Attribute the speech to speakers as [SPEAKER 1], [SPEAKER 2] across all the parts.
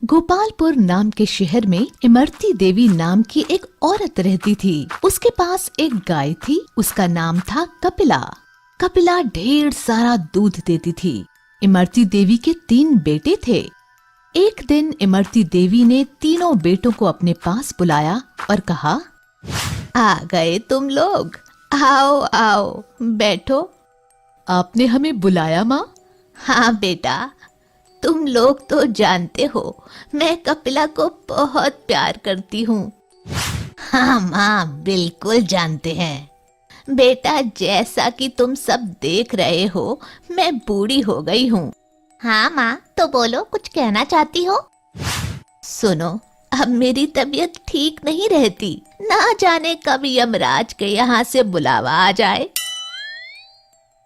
[SPEAKER 1] गोपालपुर नाम के शहर में इमरती देवी नाम की एक औरत रहती थी। उसके पास एक गाय थी। उसका नाम था कपिला। कपिला ढेर सारा दूध देती थी। इमरती देवी के 3 बेटे थे। एक दिन इमरती देवी ने तीनों बेटों को अपने पास बुलाया और कहा, आ गए तुम लोग, आओ आओ बैठो। आपने हमें बुलाया माँ? हाँ बेटा, तुम लोग तो जानते हो मैं कपिला को बहुत प्यार करती हूँ। हाँ माँ, बिल्कुल जानते हैं। बेटा, जैसा कि तुम सब देख रहे हो मैं बूढ़ी हो गई हूँ। हाँ माँ, तो बोलो, कुछ कहना चाहती हो? सुनो, अब मेरी तबीयत ठीक नहीं रहती। ना जाने कब यमराज के यहाँ से बुलावा आ जाए।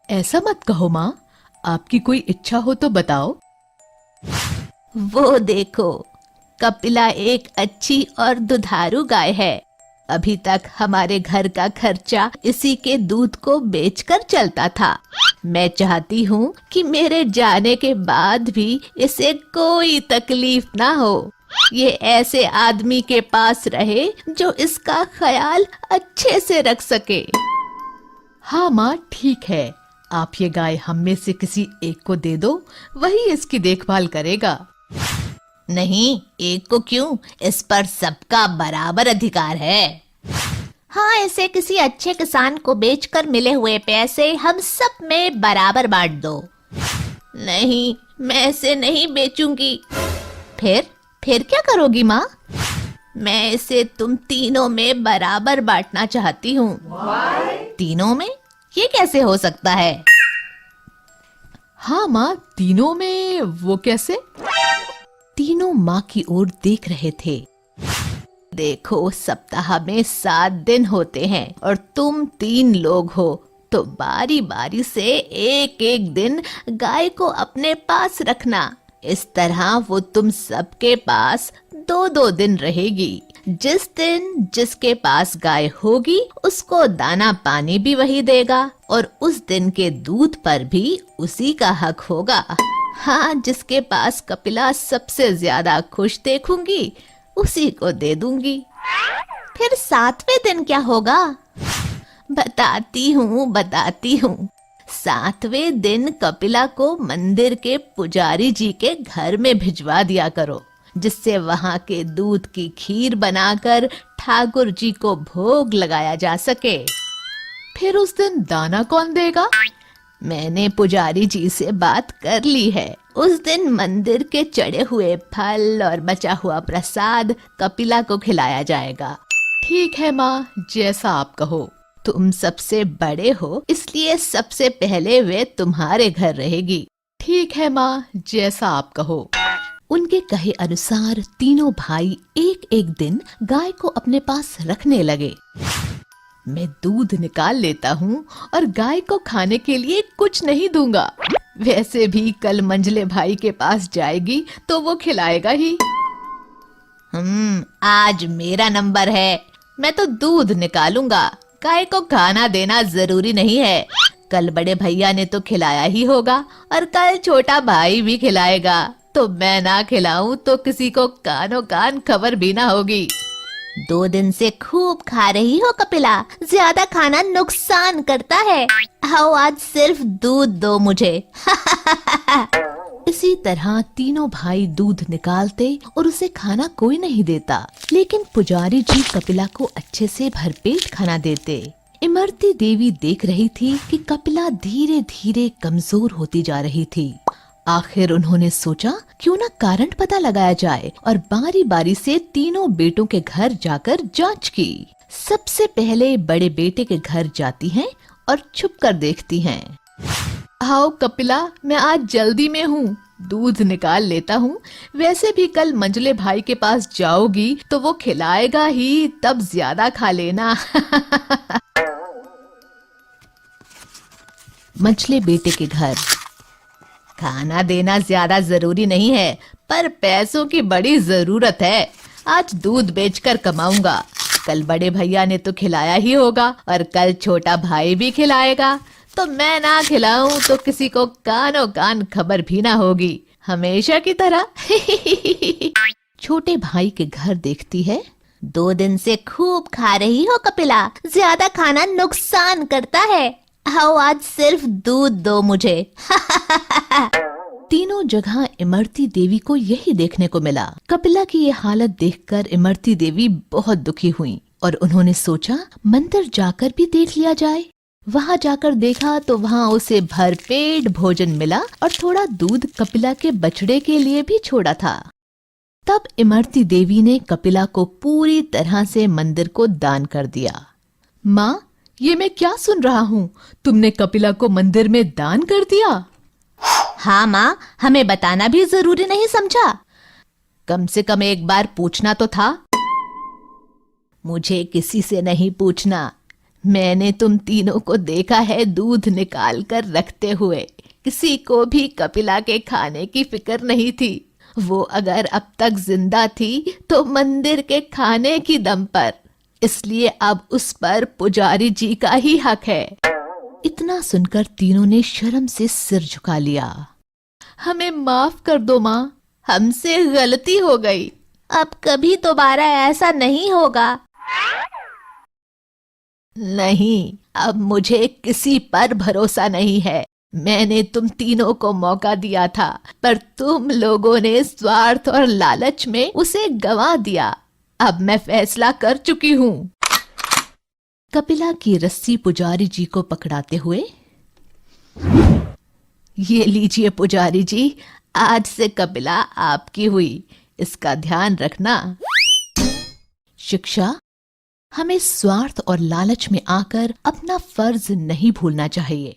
[SPEAKER 1] ऐसा मत कहो माँ, आपकी कोई इच्छा हो तो बताओ। वो देखो, कपिला एक अच्छी और दुधारू गाय है। अभी तक हमारे घर का खर्चा इसी के दूध को बेचकर चलता था। मैं चाहती हूँ कि मेरे जाने के बाद भी इसे कोई तकलीफ ना हो। ये ऐसे आदमी के पास रहे जो इसका ख्याल अच्छे से रख सके। हाँ माँ, ठीक है। आप ये गाय हम में से किसी एक को दे दो, वही इसकी देखभाल करेगा। नहीं, एक को क्यों? इस पर सबका बराबर अधिकार है। हाँ, इसे किसी अच्छे किसान को बेचकर मिले हुए पैसे हम सब में बराबर बांट दो। नहीं, मैं इसे नहीं बेचूंगी। फिर क्या करोगी माँ? मैं इसे तुम तीनों में बराबर बांटना चाहती हूँ। तीनों में? ये कैसे हो सकता है? हाँ माँ, तीनों में वो कैसे? तीनों माँ की ओर देख रहे थे। देखो, सप्ताह में 7 दिन होते हैं और तुम 3 लोग हो, तो बारी बारी से एक एक दिन गाय को अपने पास रखना। इस तरह वो तुम सबके पास 2-2 दिन रहेगी। जिस दिन जिसके पास गाय होगी उसको दाना पानी भी वही देगा और उस दिन के दूध पर भी उसी का हक होगा। हाँ, जिसके पास कपिला सबसे ज्यादा खुश देखूंगी उसी को दे दूंगी। फिर 7वें दिन क्या होगा? बताती हूँ। 7वें दिन कपिला को मंदिर के पुजारी जी के घर में भिजवा दिया करो, जिससे वहां के दूध की खीर बनाकर ठाकुर जी को भोग लगाया जा सके। फिर उस दिन दाना कौन देगा? मैंने पुजारी जी से बात कर ली है। उस दिन मंदिर के चढ़े हुए फल और बचा हुआ प्रसाद कपिला को खिलाया जाएगा। ठीक है माँ, जैसा आप कहो। तुम सबसे बड़े हो, इसलिए सबसे पहले वे तुम्हारे घर रहेगी। ठीक है माँ, जैसा आप कहो। उनके कहे अनुसार तीनों भाई एक एक दिन गाय को अपने पास रखने लगे। मैं दूध निकाल लेता हूँ और गाय को खाने के लिए कुछ नहीं दूंगा। वैसे भी कल मंझले भाई के पास जाएगी तो वो खिलाएगा ही। आज मेरा नंबर है। मैं तो दूध निकालूंगा। गाय को खाना देना जरूरी नहीं है। कल बड़े भैया ने तो खिलाया ही होगा और कल छोटा भाई भी खिलाएगा। तो मैं ना खिलाऊं तो किसी को कानो कान खबर भी ना होगी। 2 दिन से खूब खा रही हो कपिला, ज्यादा खाना नुकसान करता है। आओ, आज सिर्फ दूध दो मुझे। इसी तरह तीनों भाई दूध निकालते और उसे खाना कोई नहीं देता, लेकिन पुजारी जी कपिला को अच्छे से भरपेट खाना देते। इमरती देवी देख रही थी कि कपिला धीरे धीरे कमजोर होती जा रही थी। आखिर उन्होंने सोचा क्यों ना कारण पता लगाया जाए और बारी बारी से तीनों बेटों के घर जाकर जांच की। सबसे पहले बड़े बेटे के घर जाती हैं और छुप कर देखती हैं। आओ कपिला, मैं आज जल्दी में हूँ, दूध निकाल लेता हूँ। वैसे भी कल मंझले भाई के पास जाओगी तो वो खिलाएगा ही, तब ज्यादा खा लेना। मंझले बेटे के घर। खाना देना ज्यादा जरूरी नहीं है, पर पैसों की बड़ी जरूरत है। आज दूध बेचकर कमाऊंगा। कल बड़े भैया ने तो खिलाया ही होगा और कल छोटा भाई भी खिलाएगा। तो मैं ना खिलाऊं तो किसी को कानो कान खबर भी ना होगी। हमेशा की तरह। छोटे भाई के घर देखती है। 2 दिन से खूब खा रही हो कपिला, ज्यादा खाना नुकसान करता है। आओ आज सिर्फ दूध दो मुझे। तीनों जगह इमरती देवी को यही देखने को मिला। कपिला की ये हालत देखकर इमरती देवी बहुत दुखी हुई और उन्होंने सोचा मंदिर जाकर भी देख लिया जाए। वहां जाकर देखा तो वहां उसे भरपेट भोजन मिला और थोड़ा दूध कपिला के बछड़े के लिए भी छोड़ा था। तब इमरती देवी ने कपिला को पूरी तरह से मंदिर को दान कर दिया। माँ, ये मैं क्या सुन रहा हूँ? तुमने कपिला को मंदिर में दान कर दिया? हाँ माँ, हमें बताना भी जरूरी नहीं समझा? कम से कम एक बार पूछना तो था। मुझे किसी से नहीं पूछना। मैंने तुम तीनों को देखा है दूध निकाल कर रखते हुए। किसी को भी कपिला के खाने की फिक्र नहीं थी। वो अगर अब तक जिंदा थी तो मंदिर के खाने की दम पर, इसलिए अब उस पर पुजारी जी का ही हक है। इतना सुनकर तीनों ने शर्म से सिर झुका लिया। हमें माफ कर दो माँ, हमसे गलती हो गई। अब कभी दोबारा ऐसा नहीं होगा। नहीं, अब मुझे किसी पर भरोसा नहीं है। मैंने तुम तीनों को मौका दिया था, पर तुम लोगों ने स्वार्थ और लालच में उसे गंवा दिया। अब मैं फैसला कर चुकी हूँ। कपिला की रस्सी पुजारी जी को पकड़ाते हुए, ये लीजिए पुजारी जी, आज से कपिला आपकी हुई, इसका ध्यान रखना। शिक्षा: हमें स्वार्थ और लालच में आकर अपना फर्ज नहीं भूलना चाहिए।